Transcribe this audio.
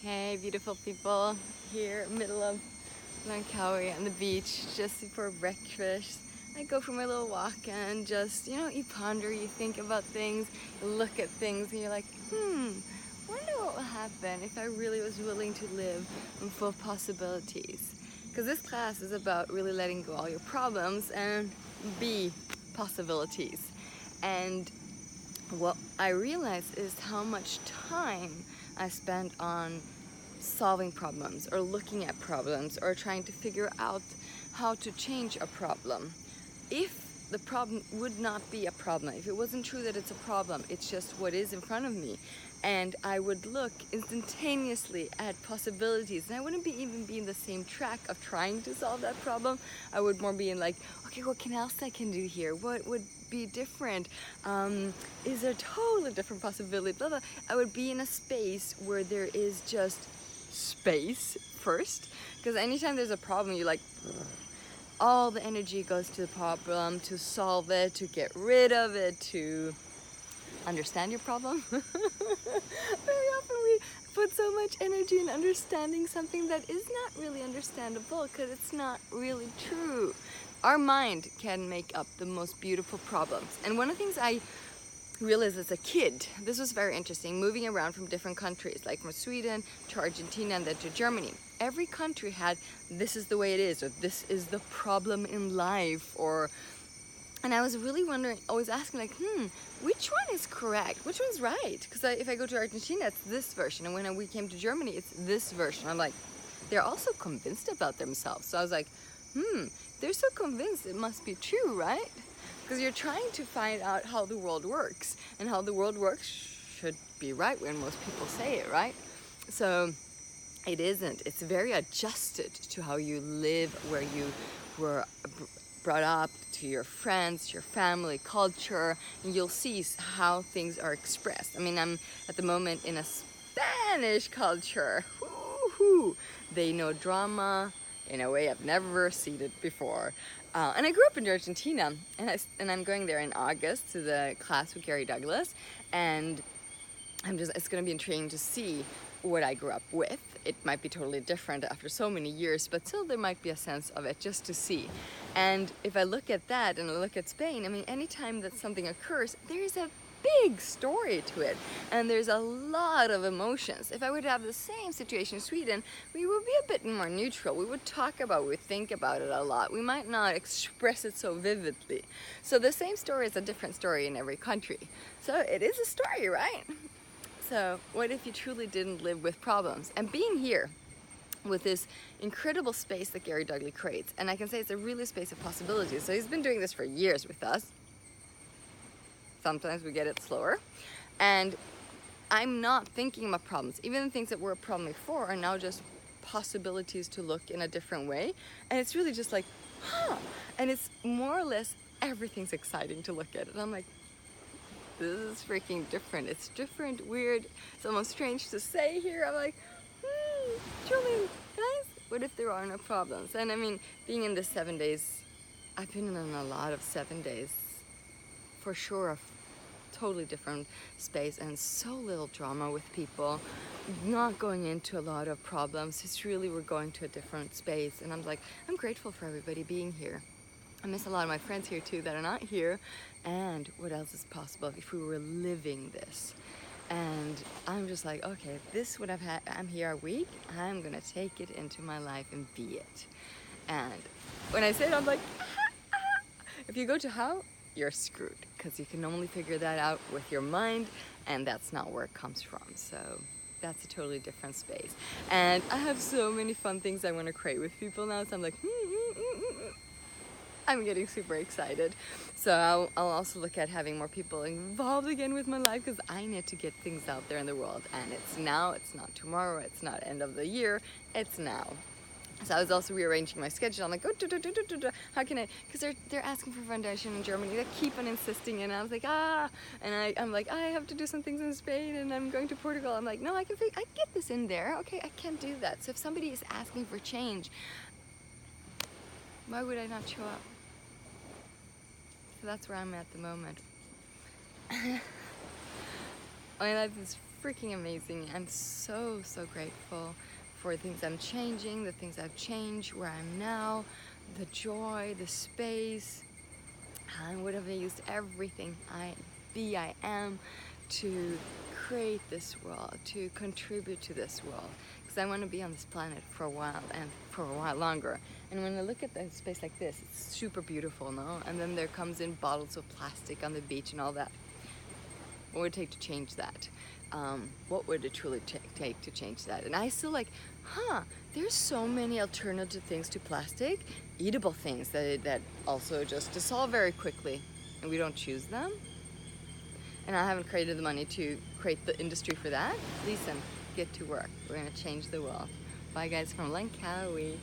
Hey, beautiful people, here middle of Langkawi on the beach just before breakfast. I go for my little walk and just, you ponder, you think about things, you look at things and you're like, wonder what will happen if I really was willing to live in full of possibilities. Because this class is about really letting go all your problems and be possibilities. And what I realized is how much time I spent on solving problems or looking at problems or trying to figure out how to change a problem. If the problem would not be a problem, if it wasn't true that it's a problem, it's just what is in front of me, and I would look instantaneously at possibilities, and I wouldn't even be in the same track of trying to solve that problem. I would more be in like, okay, what else I can do here? What would be different? Is there a totally different possibility? Blah, blah. I would be in a space where there is just space first, because anytime there's a problem, you like all the energy goes to the problem, to solve it, to get rid of it, to understand your problem. Very often we put so much energy in understanding something that is not really understandable because it's not really true. Our mind can make up the most beautiful problems. And one of the things I realized as a kid, this was very interesting, moving around from different countries, like from Sweden to Argentina and then to Germany. Every country had, this is the way it is, or this is the problem in life, and I was really wondering, always asking like, which one is correct? Which one's right? Because if I go to Argentina, it's this version, and when we came to Germany, it's this version. I'm like, they're also convinced about themselves. So I was like, they're so convinced, it must be true, right? Because you're trying to find out how the world works, and how the world works should be right when most people say it, right? So it isn't. It's very adjusted to how you live, where you were brought up, to your friends, your family, culture, and you'll see how things are expressed. I mean, I'm at the moment in a Spanish culture. Woo-hoo. They know drama in a way I've never seen it before. And I grew up in Argentina, and I'm going there in August to the class with Gary Douglas, and it's going to be intriguing to see what I grew up with. It might be totally different after so many years, but still there might be a sense of it just to see. And if I look at that and I look at Spain, I mean, anytime that something occurs, there's a big story to it, and there's a lot of emotions. If I would have the same situation in Sweden, we would be a bit more neutral. We would talk about, we would think about it a lot. We might not express it so vividly. So the same story is a different story in every country. So it is a story, right? So what if you truly didn't live with problems? And being here with this incredible space that Gary Douglas creates, and I can say it's a really space of possibilities. So he's been doing this for years with us. Sometimes we get it slower. And I'm not thinking about problems. Even the things that were a problem before are now just possibilities to look in a different way. And it's really just like, and it's more or less everything's exciting to look at. And I'm like, this is freaking different. It's different, weird, it's almost strange to say here. I'm like, Julian, guys, what if there are no problems? And I mean, being in the 7 days, I've been in a lot of 7 days, for sure, a totally different space and so little drama with people, not going into a lot of problems. It's really, we're going to a different space. And I'm like, I'm grateful for everybody being here. I miss a lot of my friends here too that are not here. And what else is possible if we were living this? And I'm just like, okay, this would have had, I'm here a week, I'm gonna take it into my life and be it. And when I say it, I'm like, if you go to how, you're screwed, because you can only figure that out with your mind, and that's not where it comes from. So that's a totally different space. And I have so many fun things I want to create with people now, so I'm like, I'm getting super excited. So I'll also look at having more people involved again with my life, because I need to get things out there in the world. And it's now, it's not tomorrow, it's not end of the year, it's now. So I was also rearranging my schedule. I'm like, how can I? Because they're asking for foundation in Germany. They keep on insisting, and I was like, and I'm like, I have to do some things in Spain, and I'm going to Portugal. I'm like, no, I can get this in there. Okay, I can't do that. So if somebody is asking for change, why would I not show up? So that's where I'm at the moment. My life is freaking amazing. I'm so grateful for the things I'm changing, the things I've changed, where I'm now, the joy, the space. I would have used everything I am to create this world, to contribute to this world, because I want to be on this planet for a while and for a while longer. And when I look at a space like this, it's super beautiful, no? And then there comes in bottles of plastic on the beach and all that. What would it take to change that? What would it truly take to change that? And I still there's so many alternative things to plastic, eatable things that also just dissolve very quickly, and we don't choose them. And I haven't created the money to create the industry for that. Listen, get to work. We're gonna change the world. Bye guys from Langkawi.